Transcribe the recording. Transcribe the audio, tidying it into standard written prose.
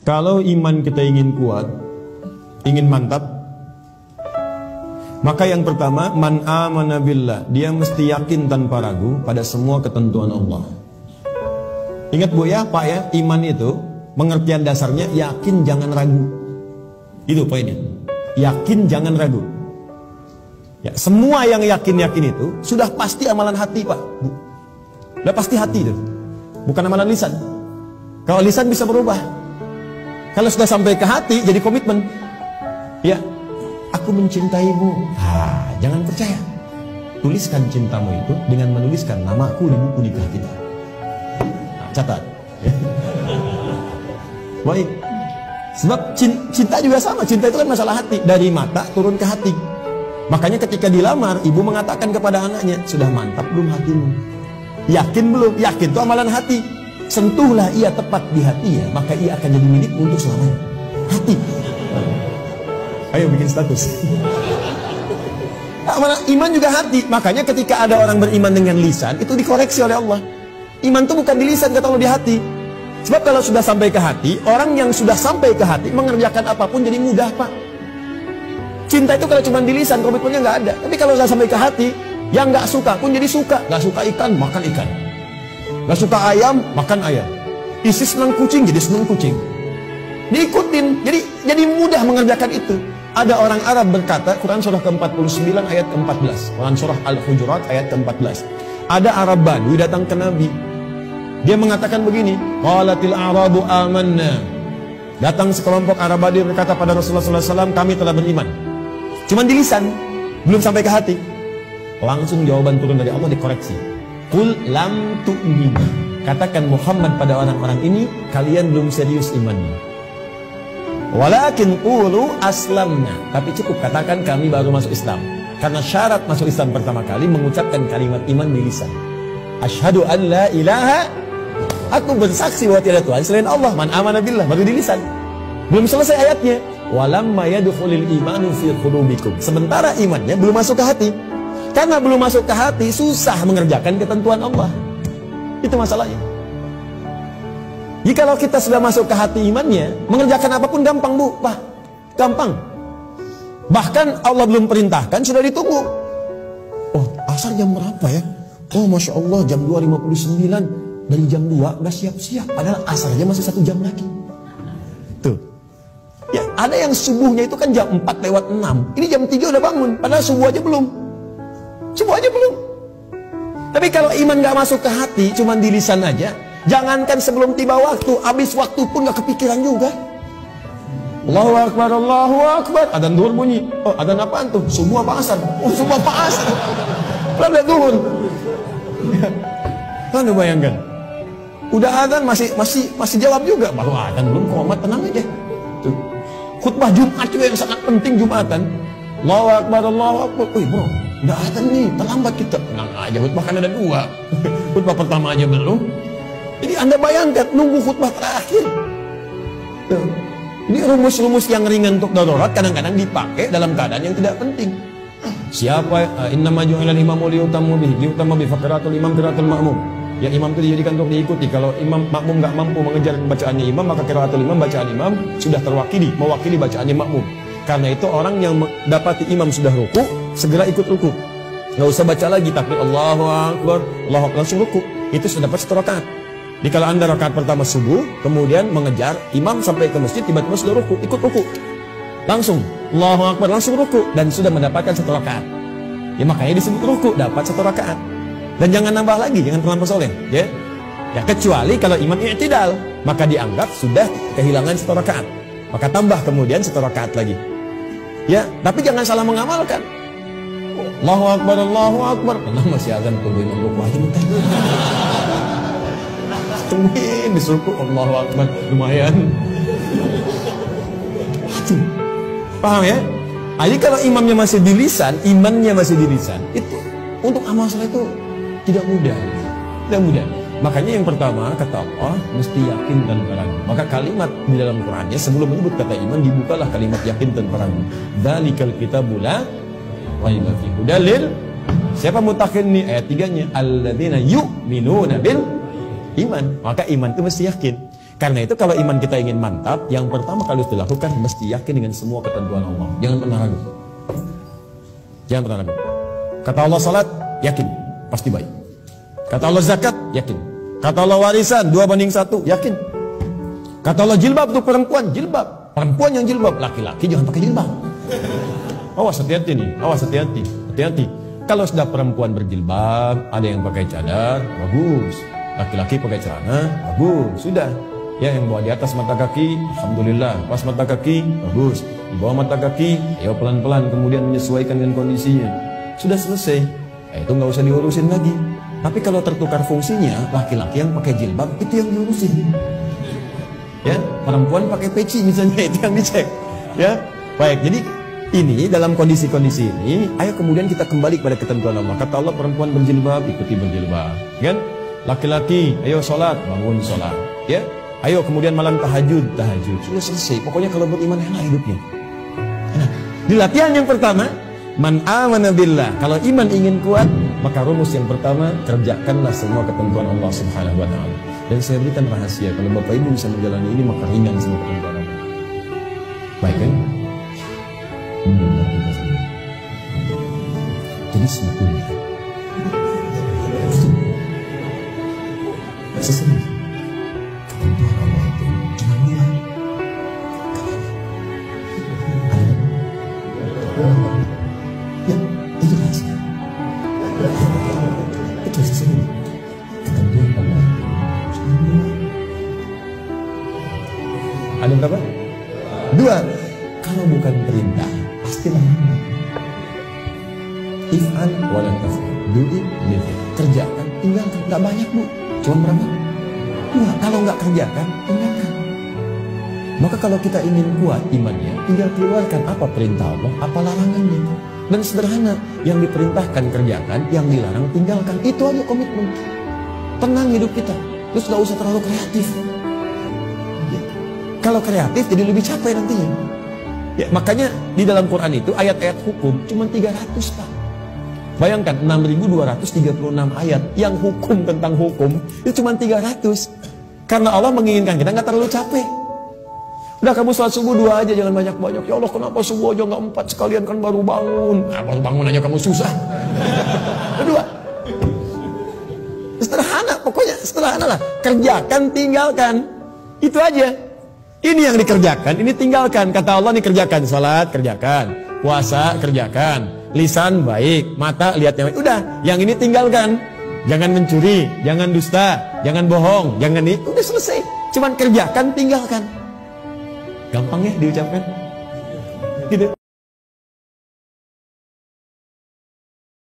Kalau iman kita ingin kuat, ingin mantap, maka yang pertama, man amana billah, dia mesti yakin tanpa ragu pada semua ketentuan Allah. Ingat Bu ya, Pak ya, iman itu pengertian dasarnya yakin jangan ragu. Itu poinnya. Yakin jangan ragu. Ya, semua yang yakin-yakin itu sudah pasti amalan hati, Pak, Bu. Sudah pasti hati itu. Bukan amalan lisan. Kalau lisan bisa berubah. Kalau sudah sampai ke hati jadi komitmen. Ya, aku mencintaimu. Jangan percaya. Tuliskan cintamu itu dengan menuliskan namaku di buku nikah kita. Catat. Baik. Sebab cinta juga sama. Cinta itu kan masalah hati. Dari mata turun ke hati. Makanya ketika dilamar, ibu mengatakan kepada anaknya, sudah mantap belum hatimu? Yakin belum? Yakin itu amalan hati. Sentuhlah ia tepat di hatinya, maka ia akan jadi milik untuk selamanya. Hati. Ayo bikin status. Iman juga hati. Makanya ketika ada orang beriman dengan lisan, itu dikoreksi oleh Allah. Iman itu bukan di lisan, kata Allah, di hati. Sebab kalau sudah sampai ke hati, orang yang sudah sampai ke hati mengerjakan apapun jadi mudah, Pak. Cinta itu kalau cuma di lisan, komitmennya nggak ada. Tapi kalau sudah sampai ke hati, yang nggak suka pun jadi suka. Nggak suka ikan, makan ikan. Nggak suka ayam, makan ayam. Isi senang kucing, jadi senang kucing. Diikutin, jadi mudah mengerjakan itu. Ada orang Arab berkata, Quran surah ke-49 ayat ke-14. Quran surah Al-Hujurat ayat ke-14. Ada Arab Badui datang ke Nabi. Dia mengatakan begini, qalatil a'rabu amanna. Datang sekelompok Arab Badui berkata pada Rasulullah SAW, kami telah beriman. Cuman di lisan, belum sampai ke hati. Langsung jawaban turun dari Allah dikoreksi. Qul lam tu'minu. Katakan Muhammad pada orang-orang ini, kalian belum serius imannya. Walakin qulu aslamna. Tapi cukup katakan kami baru masuk Islam. Karena syarat masuk Islam pertama kali mengucapkan kalimat iman di lisan. Asyhadu an la ilaha. Aku bersaksi bahwa tiada Tuhan selain Allah. Man amana billah, baru di lisan. Belum selesai ayatnya. Walamma yadkhulul imanu fi qulubikum. Sementara imannya belum masuk ke hati. Karena belum masuk ke hati, susah mengerjakan ketentuan Allah. Itu masalahnya. Jikalau kita sudah masuk ke hati imannya, mengerjakan apapun gampang, Bu, Pak. Gampang. Bahkan Allah belum perintahkan, sudah ditunggu. Oh, asar jam berapa ya? Oh, Masya Allah, jam 2.59. Dari jam 2 udah siap-siap. Padahal asarnya masih 1 jam lagi. Tuh. Ya, ada yang subuhnya itu kan jam 4:06. Ini jam 3 udah bangun. Padahal subuh aja belum. Subuh aja belum. Tapi kalau iman gak masuk ke hati, cuma di lisan aja, jangankan sebelum tiba waktu, habis waktu pun gak kepikiran juga. Allahu Akbar, Allahu Akbar. Adzan duhur bunyi. Oh, adzan apaan tuh? Subuh apa asar? Oh, subuh apa asar? Belum duhur. Kan bayangkan. Udah adzan masih jawab juga. Baru adzan belum qomat, tenang aja. Tuh. Khutbah Jumat juga yang sangat penting Jumatan. Allahu Akbar, Allahu Akbar. Wih, bro. Udah adzan nih, terlambat kita. Tenang aja, khutbah kan ada 2. Khutbah pertama aja belum. Jadi Anda bayangkan, nunggu khutbah terakhir. Tuh. Ini rumus-rumus yang ringan untuk darurat kadang-kadang dipakai dalam keadaan yang tidak penting. Siapa innama ju'ilal imamu liyutamma bi faqratul imam qiraatul ma'mum. Ya, imam itu dijadikan untuk diikuti. Kalau imam makmum nggak mampu mengejar bacaannya imam, maka qiraatul imam, bacaan imam sudah terwakili, mewakili bacaannya makmum. Karena itu orang yang dapati imam sudah ruku, segera ikut ruku. Nggak usah baca lagi takbir Allahu Akbar, Allahu Akbar, langsung ruku. Itu sudah dapat 1 rakaat. Jadi kalau Anda rakaat pertama subuh, kemudian mengejar imam sampai ke masjid, tiba-tiba sudah ruku, ikut ruku. Langsung Allahu Akbar, langsung ruku dan sudah mendapatkan 1 rakaat. Ya makanya disebut ruku, dapat 1 rakaat. Dan jangan nambah lagi, jangan terlampau soleh, ya. Ya kecuali kalau imam i'tidal, maka dianggap sudah kehilangan 1 rakaat. Maka tambah kemudian 1 rakaat lagi. Ya, tapi jangan salah mengamalkan. Allahu Akbar, Allahu Akbar. Allah masih azan, tungguin ruku aja bentar. Tungguin disuruh Allahu Akbar, lumayan. Paham ya? Jadi kalau imamnya masih di lisan, imannya masih di lisan, itu untuk amal saleh itu tidak mudah. Tidak mudah. Makanya yang pertama kata Allah mesti yakin dan ragu. Maka kalimat di dalam Qur'annya sebelum menyebut kata iman dibukalah kalimat yakin dan ragu. Dzalikal kitabul la raiba fihi. Dalil siapa mutakin nih ayat 3-nya alladzina yu'minuna bil iman. Maka iman itu mesti yakin. Karena itu kalau iman kita ingin mantap, yang pertama kali harus dilakukan mesti yakin dengan semua ketentuan Allah. Jangan pernah ragu. Jangan pernah ragu. Kata Allah salat, yakin, pasti baik. Kata Allah zakat, yakin. Kata Allah warisan 2:1, yakin. Kata Allah jilbab untuk perempuan, jilbab. Perempuan yang jilbab, laki-laki jangan pakai jilbab. Awas, hati-hati nih, awas, hati-hati, hati-hati. Kalau sudah perempuan berjilbab, ada yang pakai cadar, bagus. Laki-laki pakai celana, bagus, sudah. Ya, yang bawa di atas mata kaki, alhamdulillah. Pas mata kaki, bagus. Di bawah mata kaki, ayo pelan-pelan kemudian menyesuaikan dengan kondisinya. Sudah selesai. Itu nggak usah diurusin lagi. Tapi kalau tertukar fungsinya, laki-laki yang pakai jilbab itu yang diurusin. Ya, perempuan pakai peci misalnya, itu yang dicek. Ya, baik. Jadi ini dalam kondisi-kondisi ini, ayo kemudian kita kembali kepada ketentuan Allah. Kata Allah perempuan berjilbab, ikuti berjilbab. Kan? Laki-laki, ayo sholat, bangun sholat. Ya. Ayo kemudian malam tahajud. Sudah selesai. Pokoknya kalau beriman enak hidupnya. Nah, di latihan yang pertama, man amana billah. Kalau iman ingin kuat, maka rumus yang pertama, kerjakanlah semua ketentuan Allah Subhanahu wa taala. Dan saya berikan rahasia, kalau Bapak Ibu bisa menjalani ini, maka ringan semua ketentuan Allah. Baik kan? Jadi sebetulnya sesungguhnya ketentuan Allah itu cuma dua. Ya, itu rahasia. Itu sesungguhnya ketentuan Allah itu cuma dua. Ada berapa? Dua. Kalau bukan perintah, pasti larangan. If'al wala taf'al. Do it, live it. Kerjakan, tinggalkan. Nggak banyak, Bu. Cuma berapa? Dua. Kalau nggak kerjakan, tinggalkan. Maka kalau kita ingin kuat imannya, tinggal keluarkan apa perintah Allah, apa larangannya. Dan sederhana, yang diperintahkan kerjakan, yang dilarang tinggalkan. Itu aja komitmen. Tenang hidup kita. Terus nggak usah terlalu kreatif. Ya. Kalau kreatif jadi lebih capek nantinya. Ya, makanya di dalam Quran itu ayat-ayat hukum cuma 300, Pak. Bayangkan 6.236 ayat yang hukum tentang hukum itu cuma 300. Karena Allah menginginkan kita nggak terlalu capek. Udah kamu sholat subuh 2 aja, jangan banyak-banyak. Ya Allah, kenapa subuh aja nggak 4 sekalian, kan baru bangun. Nah, baru bangun aja kamu susah. Kedua, sederhana, pokoknya sederhana lah. Kerjakan, tinggalkan. Itu aja. Ini yang dikerjakan, ini tinggalkan. Kata Allah nih, kerjakan. Salat, kerjakan. Puasa, kerjakan. Lisan baik, mata lihat yang baik. Udah, yang ini tinggalkan. Jangan mencuri, jangan dusta, jangan bohong, jangan ini. Udah selesai. Cuman kerjakan, tinggalkan. Gampang ya diucapkan.